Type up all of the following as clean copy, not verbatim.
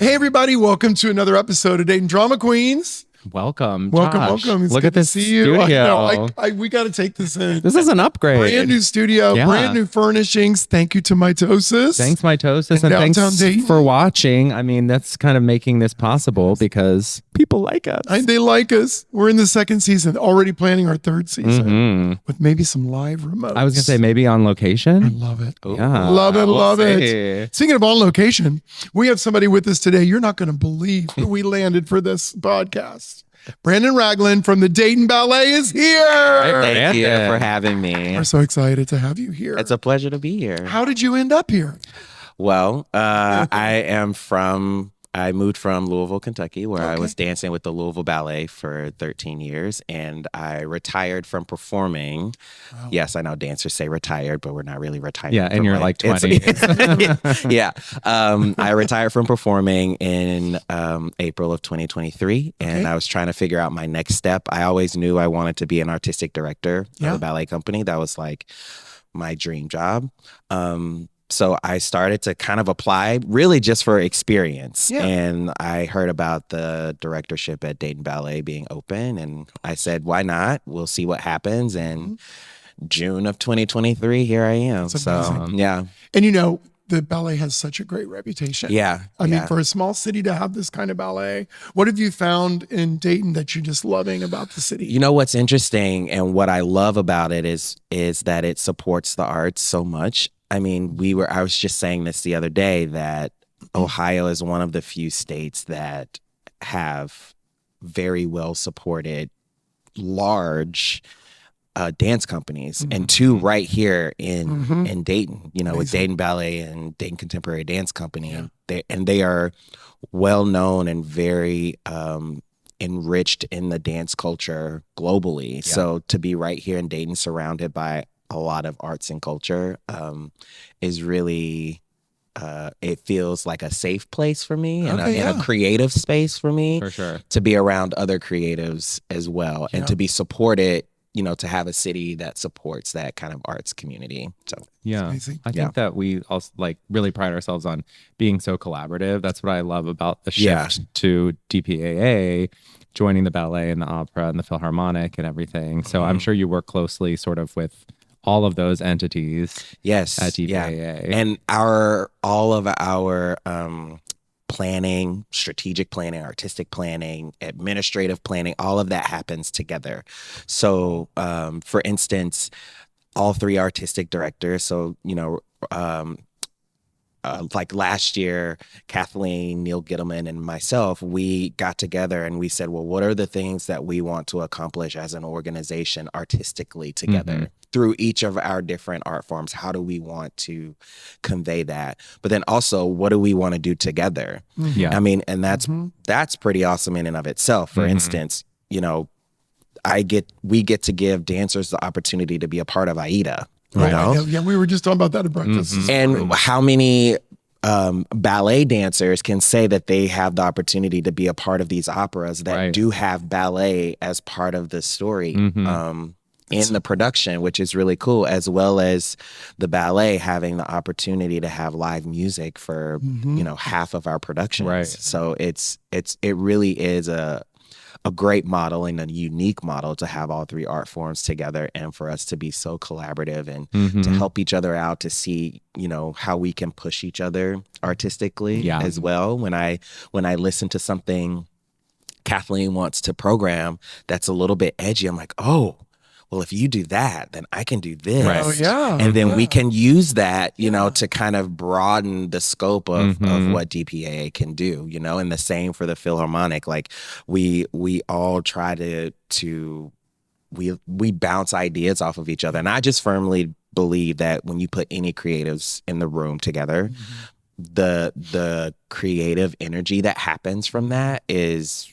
Hey, everybody. Welcome to another episode of Dayton Drama Queens. Welcome, Josh. It's Look good at this to see you. studio. We got to take this in. This is an upgrade. Brand new studio, brand new furnishings. Thank you to Mitosis. Thanks, Mitosis, and thanks Dayton for watching. I mean, that's kind of making this possible because people like us. They like us. We're in the second season, already planning our third season with maybe some live remotes. I was going to say maybe on location. I love it. Yeah. Love it. Speaking of on location, we have somebody with us today. You're not going to believe who we landed for this podcast. Brandon Ragland from the Dayton Ballet is here. Thank you for having me. We're so excited to have you here. It's a pleasure to be here. How did you end up here? Well, I moved from Louisville, Kentucky, where I was dancing with the Louisville Ballet for 13 years, and I retired from performing. Wow. Yes, I know dancers say retired, but we're not really retired. Yeah, and you're like 20. Yeah. I retired from performing in April of 2023, and I was trying to figure out my next step. I always knew I wanted to be an artistic director of a ballet company. That was like my dream job. So I started to kind of apply really just for experience. Yeah. And I heard about the directorship at Dayton Ballet being open. And I said, why not? We'll see what happens. And June of 2023, here I am. So, yeah. And you know, the ballet has such a great reputation. Yeah. I mean, for a small city to have this kind of ballet, what have you found in Dayton that you're just loving about the city? You know, what's interesting and what I love about it is that it supports the arts so much. I mean, I was just saying this the other day that Ohio is one of the few states that have very well supported large dance companies, and two right here in Dayton, you know, with Dayton Ballet and Dayton Contemporary Dance Company. And they are well known and very enriched in the dance culture globally. Yeah. So to be right here in Dayton, surrounded by a lot of arts and culture, is really it feels like a safe place for me and a creative space for me. For sure. To be around other creatives as well and to be supported, you know, to have a city that supports that kind of arts community. So I think that we also like really pride ourselves on being so collaborative. That's what I love about the shift to DPAA, joining the ballet and the opera and the Philharmonic and everything. So I'm sure you work closely sort of with all of those entities. Yes. At DPAA. And all of our planning, strategic planning, artistic planning, administrative planning, all of that happens together. So for instance, all three artistic directors, so, you know, like last year, Kathleen, Neil Gittleman, and myself, we got together and we said, well, what are the things that we want to accomplish as an organization artistically together? Through each of our different art forms, how do we want to convey that? But then also, what do we want to do together? I mean, and that's pretty awesome in and of itself. For instance, you know, we get to give dancers the opportunity to be a part of AIDA. You know? Yeah, we were just talking about that at breakfast. And how many ballet dancers can say that they have the opportunity to be a part of these operas that do have ballet as part of the story? In the production, which is really cool, as well as the ballet having the opportunity to have live music for you know, half of our productions. So it really is a great model and a unique model to have all three art forms together, and for us to be so collaborative and to help each other out, to see, you know, how we can push each other artistically as well. When I listen to something Kathleen wants to program that's a little bit edgy, I'm like, oh, well, if you do that, then I can do this. Oh, yeah. And then we can use that, you know, to kind of broaden the scope of what DPAA can do, you know, and the same for the Philharmonic. Like we all try to bounce ideas off of each other. And I just firmly believe that when you put any creatives in the room together, the creative energy that happens from that is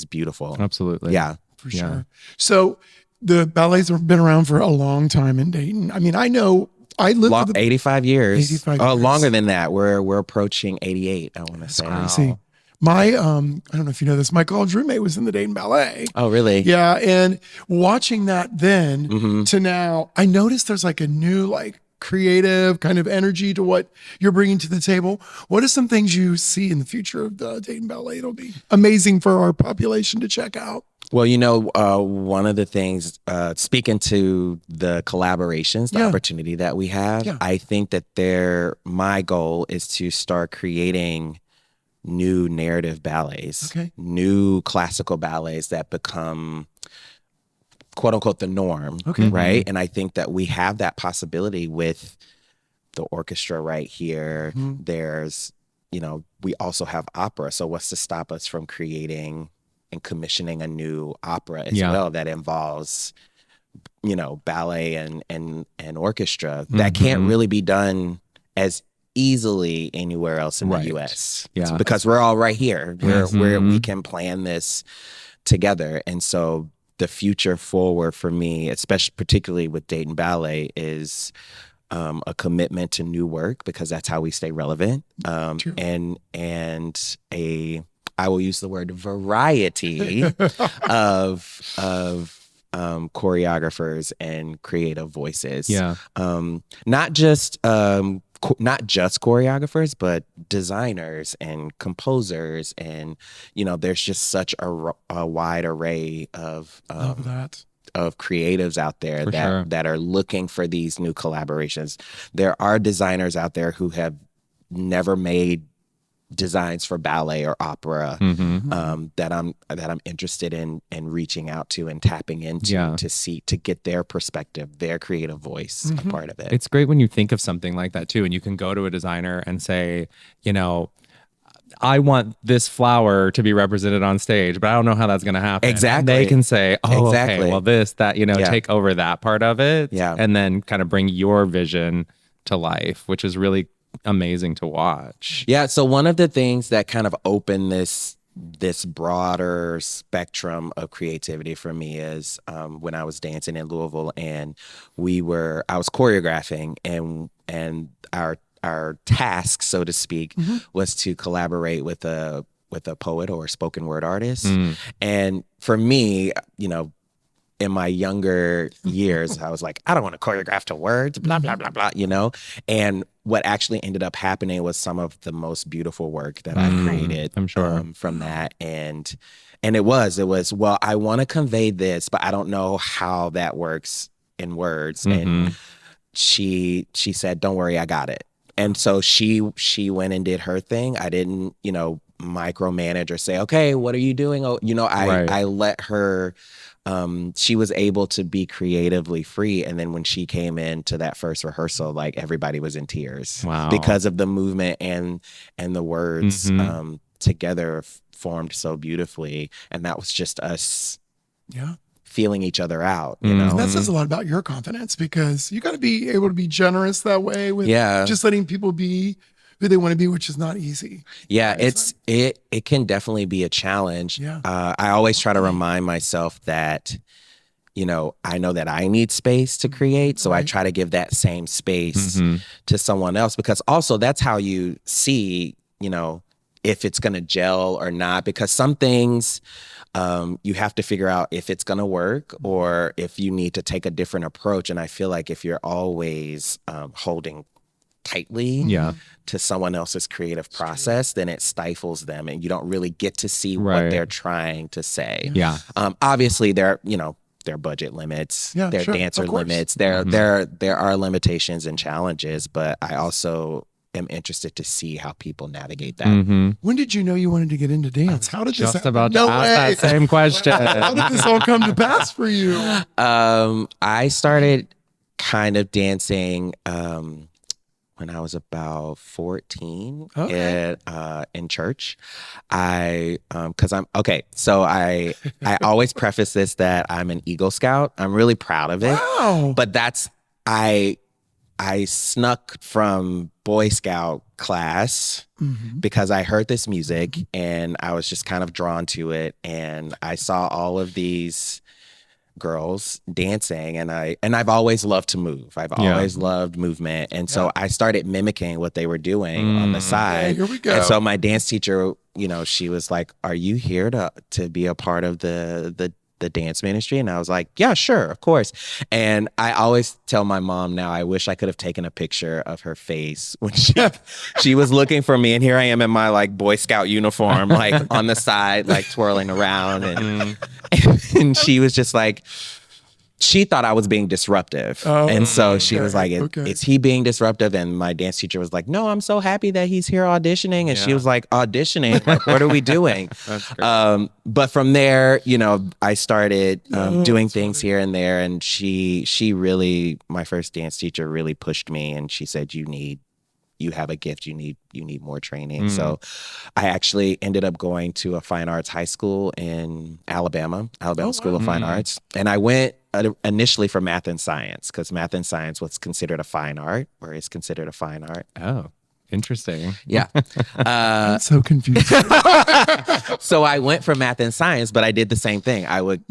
beautiful. Absolutely. Yeah. For sure. So the ballets have been around for a long time in Dayton. I mean, I know I lived 85 years. 85 oh, years. Longer than that. We're approaching 88, I want to say. Crazy. My, I don't know if you know this, my college roommate was in the Dayton Ballet. Oh, really? Yeah. And watching that then to now, I noticed there's like a new, like, creative kind of energy to what you're bringing to the table. What are some things you see in the future of the Dayton Ballet? It'll be amazing for our population to check out. Well, one of the things, speaking to the collaborations, the opportunity that we have, I think that my goal is to start creating new narrative ballets, new classical ballets that become quote unquote the norm, right? And I think that we have that possibility with the orchestra right here. There's, we also have opera. So what's to stop us from creating and commissioning a new opera as well that involves, ballet and orchestra that can't really be done as easily anywhere else in the US. Yeah. Because we're all right here where we can plan this together. And so the future forward for me, especially particularly with Dayton Ballet, is a commitment to new work, because that's how we stay relevant. And I will use the word variety of choreographers and creative voices. Yeah. Not just choreographers, but designers and composers, and there's just such a wide array of creatives out there that are looking for these new collaborations. There are designers out there who have never made designs for ballet or opera that I'm interested in reaching out to and tapping into to get their perspective, their creative voice a part of it. It's great when you think of something like that too, and you can go to a designer and say, I want this flower to be represented on stage, but I don't know how that's going to happen. Exactly. And they can say, okay, well take over that part of it, and then kind of bring your vision to life, which is really amazing to watch. Yeah. So one of the things that kind of opened this broader spectrum of creativity for me is when I was dancing in Louisville, and I was choreographing, and our task, so to speak, was to collaborate with a poet or a spoken word artist. And for me, in my younger years, I was like, I don't want to choreograph to words, blah, blah, blah, blah, And what actually ended up happening was some of the most beautiful work that I created from that. And it was, well, I want to convey this, but I don't know how that works in words. And she said, don't worry, I got it. And so she went and did her thing. I didn't, micromanage or say, okay, what are you doing? Oh, I let her, she was able to be creatively free. And then when she came into that first rehearsal, like everybody was in tears because of the movement and the words together formed so beautifully. And that was just us feeling each other out, And that says a lot about your confidence, because you got to be able to be generous that way with just letting people be who they want to be, which is not easy. Yeah, it can definitely be a challenge. Yeah. I always try to remind myself that, I know that I need space to create. So I try to give that same space to someone else, because also that's how you see, if it's going to gel or not, because some things you have to figure out if it's going to work or if you need to take a different approach. And I feel like if you're always holding tightly to someone else's creative process, then it stifles them and you don't really get to see what they're trying to say. Yeah. Obviously there are budget limits, there are dancer limits, there are limitations and challenges, but I also am interested to see how people navigate that. When did you know you wanted to get into dance? How did this just about to ask that same question? How did this all come to pass for you? I started kind of dancing when I was about 14 in church. Because I'm okay. So I always preface this that I'm an Eagle Scout. I'm really proud of it. Wow. But I snuck from Boy Scout class because I heard this music and I was just kind of drawn to it, and I saw all of these girls dancing, and I've always loved to move. I've always loved movement, and so I started mimicking what they were doing on the side. Here we go. And so my dance teacher, she was like, "Are you here to be a part of the the dance ministry? And I was like, yeah, sure, of course. And I always tell my mom now, I wish I could have taken a picture of her face when she was looking for me. And here I am in my like Boy Scout uniform, like on the side, like twirling around. And she was just like, she thought I was being disruptive. And so she was like, is he being disruptive? And my dance teacher was like, no, I'm so happy that he's here auditioning. And she was like, auditioning? Like, what are we doing? But from there, you know, I started doing things here and there. And she really, my first dance teacher really pushed me. And she said, you have a gift, you need more training. So I actually ended up going to a fine arts high school in Alabama School of Fine Arts. And I went initially for math and science, because math and science was considered a fine art, or is considered a fine art. Oh, interesting. Yeah. I'm so confused. So I went for math and science, but I did the same thing. I would,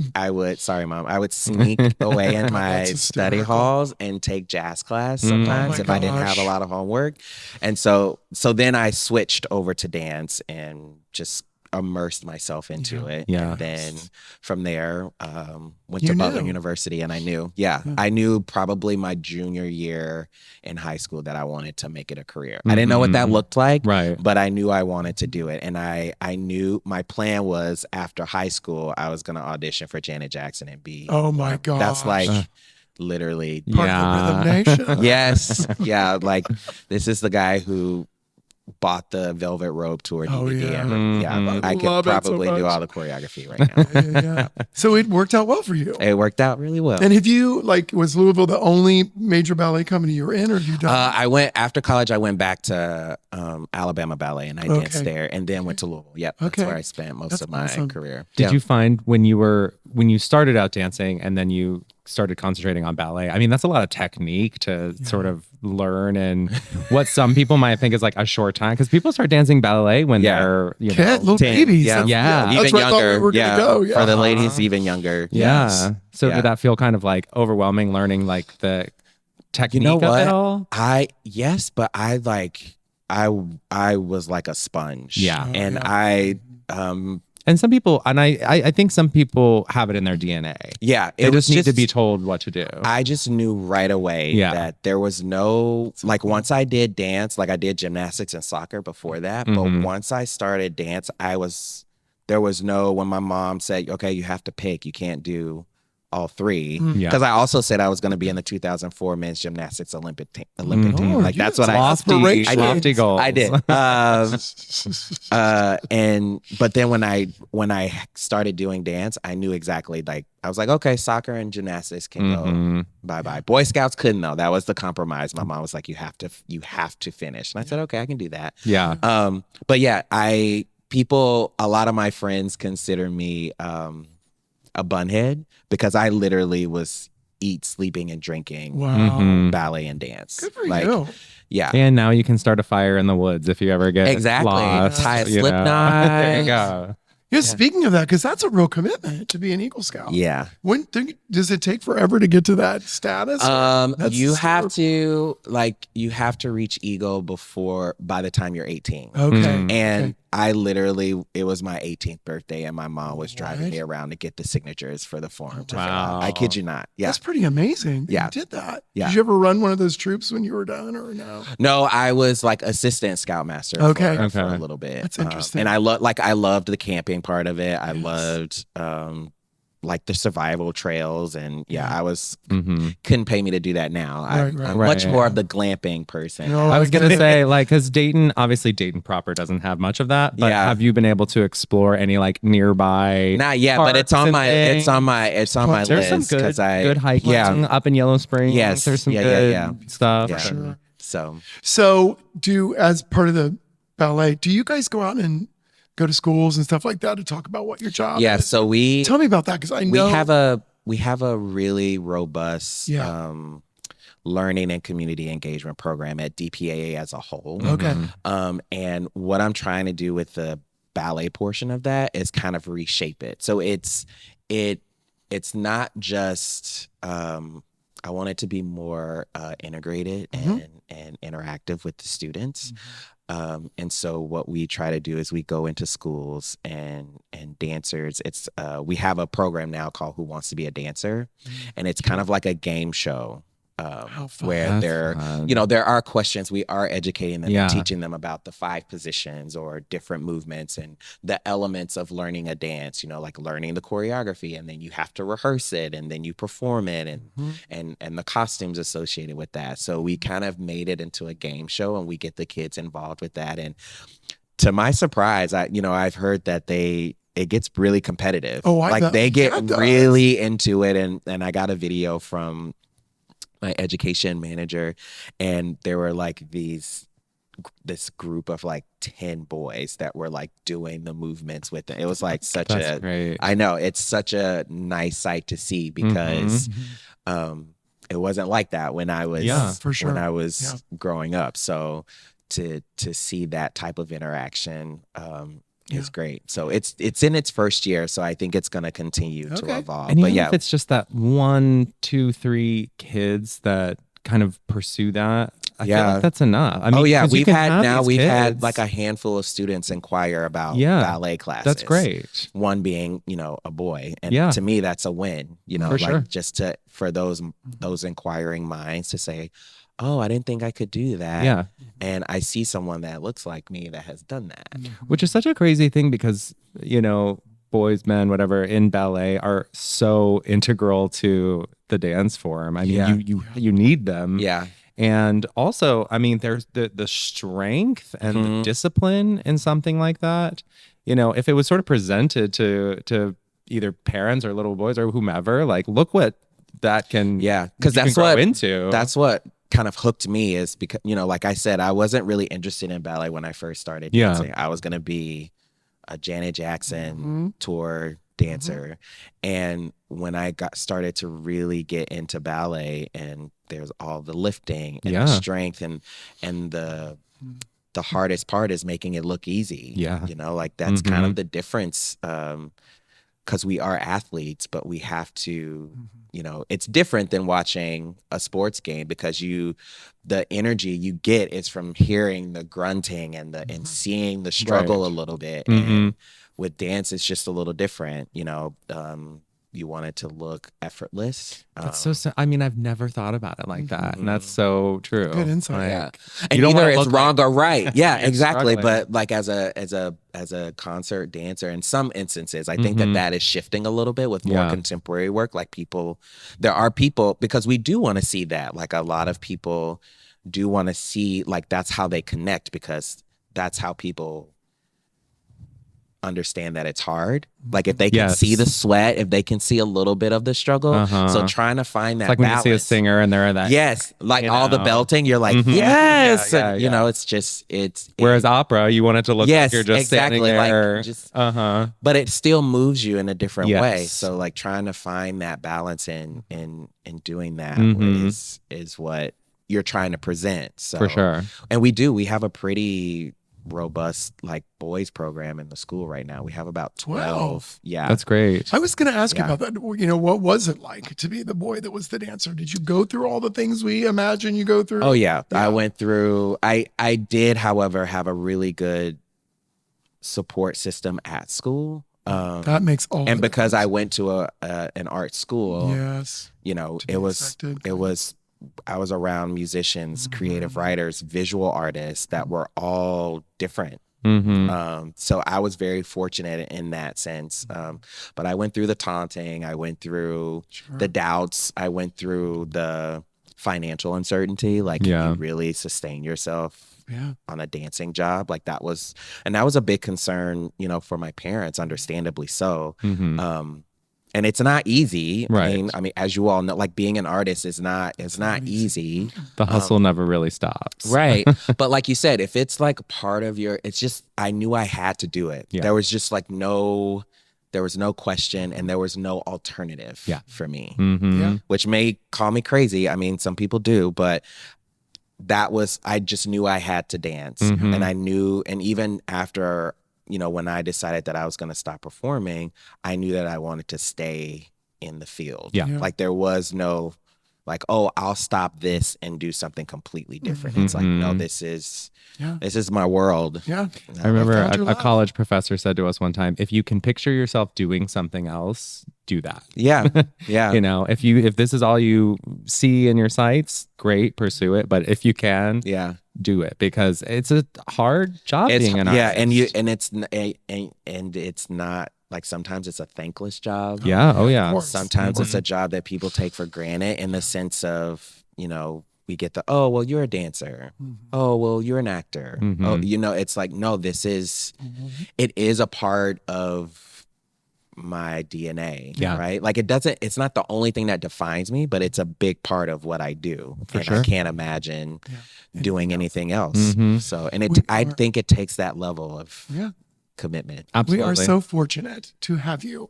sorry, Mom, I would sneak away in my study halls and take jazz class sometimes if I didn't have a lot of homework. And so then I switched over to dance and just immersed myself into it. And then from there, went to Butler University, and I knew probably my junior year in high school that I wanted to make it a career. I didn't know what that looked like, but I knew I wanted to do it. And I knew my plan was after high school, I was going to audition for Janet Jackson and be. Oh my God. That's like literally part of the Rhythm Nation. Yes. Yeah. Like, this is the guy who bought the Velvet Rope tour DVD. I could probably do all the choreography right now. So it worked out well for you. It worked out really well. And have you, like, was Louisville the only major ballet company you were in, or have you done? After college, I went back to Alabama Ballet, and I danced there, and then went to Louisville. That's where I spent most of my career. Did you find when you started out dancing and then you started concentrating on ballet, I mean, that's a lot of technique to sort of learn, and what some people might think is like a short time, because people start dancing ballet when they're little babies. Even younger. For the ladies, even younger. So did that feel kind of like overwhelming, learning like the technique of it all? But I was like a sponge. And some people, and I think some people have it in their DNA. Yeah. They just need to be told what to do. I just knew right away that there was no, like, once I did dance, like I did gymnastics and soccer before that, but once I started dance, there was no, when my mom said, okay, you have to pick, you can't do all three, because I also said I was going to be in the 2004 men's gymnastics Olympic team. Like, that's what lofty goals. I did. But then when I started doing dance, I knew exactly, like, I was like, okay, soccer and gymnastics can go bye-bye. Boy Scouts couldn't, though. That was the compromise. My mom was like, you have to finish. And I said, okay, I can do that. But yeah, a lot of my friends consider me a bunhead, because I literally was sleeping and drinking ballet and dance. Good for you. Yeah. And now you can start a fire in the woods if you ever get lost. Tie a slip knot. There you go. Speaking of that, because that's a real commitment to be an Eagle Scout. Yeah. Does it take forever to get to that status? You have to reach Eagle by the time you're 18. Okay. And I literally, it was my 18th birthday, and my mom was driving me around to get the signatures for the form to fill out. I kid you not. Yeah. That's pretty amazing that you did that. Yeah. Did you ever run one of those troops when you were done, or no? No, I was like assistant scoutmaster for a little bit. That's interesting. And I loved the camping part of it. I loved like the survival trails, and I was couldn't pay me to do that now. I'm much more of the glamping person. I was gonna say, like, because Dayton proper doesn't have much of that, but have you been able to explore any like nearby? Not yet, but it's on my list. There's some good hiking up in Yellow Springs. Yes, there's some good stuff. Yeah. Sure. So as part of the ballet, do you guys go out and go to schools and stuff like that to talk about what your job is? So tell me about that, because I know we have a really robust learning and community engagement program at DPAA as a whole. Okay. And what I'm trying to do with the ballet portion of that is kind of reshape it. So it's not just I want it to be more integrated and interactive with the students. And so what we try to do is we go into schools and dancers. It's we have a program now called Who Wants to Be a Dancer, and it's kind of like a game show. Where there are questions. We are educating them and teaching them about the 5 positions or different movements and the elements of learning a dance, like learning the choreography, and then you have to rehearse it, and then you perform it, and the costumes associated with that. So we kind of made it into a game show, and we get the kids involved with that. And to my surprise, I've heard that it gets really competitive. They get really into it. And I got a video from my education manager, and there were like this group of like 10 boys that were like doing the movements with it. It was like great. I know, it's such a nice sight to see, because it wasn't like that when I was growing up. So to see that type of interaction is great. So it's in its first year, so I think it's going to continue to evolve. And if it's just that 1, 2, 3 kids that kind of pursue that, I feel like that's enough. I mean, we've had like a handful of students inquire about ballet classes. That's great. One being, a boy, and to me that's a win. Just for those inquiring minds to say, oh, I didn't think I could do that. Yeah. And I see someone that looks like me that has done that. Which is such a crazy thing, because, boys, men, whatever, in ballet are so integral to the dance form. I mean, you need them. Yeah. And also, I mean, there's the strength and the discipline in something like that. If it was sort of presented to either parents or little boys or whomever, like, look what that can because that's what kind of hooked me, is because like I said, I wasn't really interested in ballet when I first started dancing. I was going to be a Janet Jackson tour dancer, and when I started to really get into ballet, and there's all the lifting and the strength and the hardest part is making it look easy. Like that's kind of the difference, because we are athletes, but we have to, it's different than watching a sports game, because the energy you get is from hearing the grunting and seeing the struggle a little bit. And with dance, it's just a little different. You want it to look effortless. That's I mean, I've never thought about it like that, and that's so true. Good insight. And either it's wrong or right. Yeah, exactly. But like as a concert dancer, in some instances, I think that is shifting a little bit with more contemporary work. Like there are people, because we do want to see that. Like a lot of people do want to see, like, that's how they connect, because that's how people understand that it's hard. Like if they can see the sweat, if they can see a little bit of the struggle. So trying to find that it's like balance. When you see a singer and they're in that. All the belting, you're like, yes. It's just, whereas opera, you want it to look like you're just standing there. Like but it still moves you in a different way. So like trying to find that balance in doing that is what you're trying to present. So for sure. And we have a pretty robust like boys program in the school right now. We have about 12. Yeah, that's great. I was going to ask about that. What was it like to be the boy that was the dancer? Did you go through all the things we imagine you go through? Oh yeah. I went through. I did, however, have a really good support system at school. That makes all. And because I went to an art school, I was around musicians, creative writers, visual artists that were all different. So I was very fortunate in that sense. But I went through the taunting. I went through the doubts. I went through the financial uncertainty. Like, you really sustain yourself on a dancing job. Like that was a big concern, for my parents, understandably so. And it's not easy. Right. I mean, as you all know, like being an artist is not easy. The hustle never really stops. Right. But like you said, if it's like part of it's just, I knew I had to do it. There was just like there was no question, and there was no alternative for me, which may call me crazy. I mean, some people do, but I just knew I had to dance. And I knew, and even after, when I decided that I was going to stop performing, I knew that I wanted to stay in the field. Like there was no like, oh, I'll stop this and do something completely different. It's like, no, this is my world. Yeah. I remember a college professor said to us one time, if you can picture yourself doing something else, do that. Yeah. Yeah. You know, if this is all you see in your sights, great, pursue it. But if you can, do it, because it's a hard job being an artist. And it's not like, sometimes it's a thankless job. Yeah. Oh yeah. Sometimes it's a job that people take for granted, in the sense of, you know, we get the, oh, well, you're a dancer. Oh, well, you're an actor. Oh, you know, it's like, no, this is, it is a part of my DNA, right? Like, it's not the only thing that defines me, but it's a big part of what I do. I can't imagine doing anything else. So, and I think it takes that level of commitment. Absolutely. We are so fortunate to have you.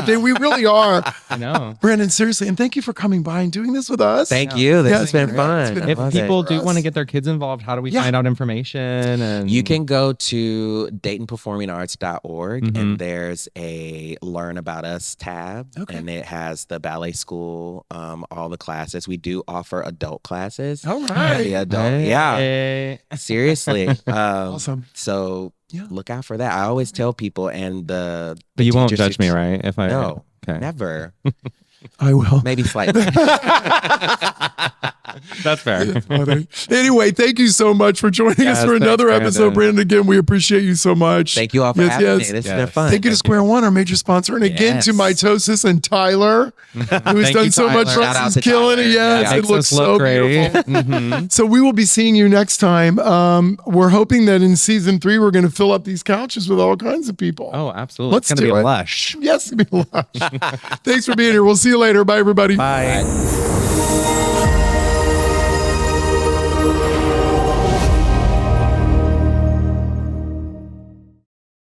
We really are. I know. Brandon, seriously, and thank you for coming by and doing this with us. Thank you. This has been fun. If people do want to get their kids involved, how do we find out information? And you can go to DaytonPerformingArts.org, and there's a Learn About Us tab, and it has the ballet school, all the classes. We do offer adult classes. All right. Seriously. Awesome. So look out for that. I always tell people, and the but you won't judge me, right? If I never. I will. Maybe slightly. That's fair. Anyway, thank you so much for joining us for another episode, Brandon. Again, we appreciate you so much. Thank you all for having me. This has been fun. Thank you to Square One, our major sponsor. And again, to Mitosis and Tyler, who's done so much for us. He's killing it. Yes, it looks so beautiful. So we will be seeing you next time. We're hoping that in season 3, we're going to fill up these couches with all kinds of people. Oh, absolutely. It's going to be lush. Yes, it's going to be lush. Thanks for being here. We'll see you later. Bye, everybody. Bye.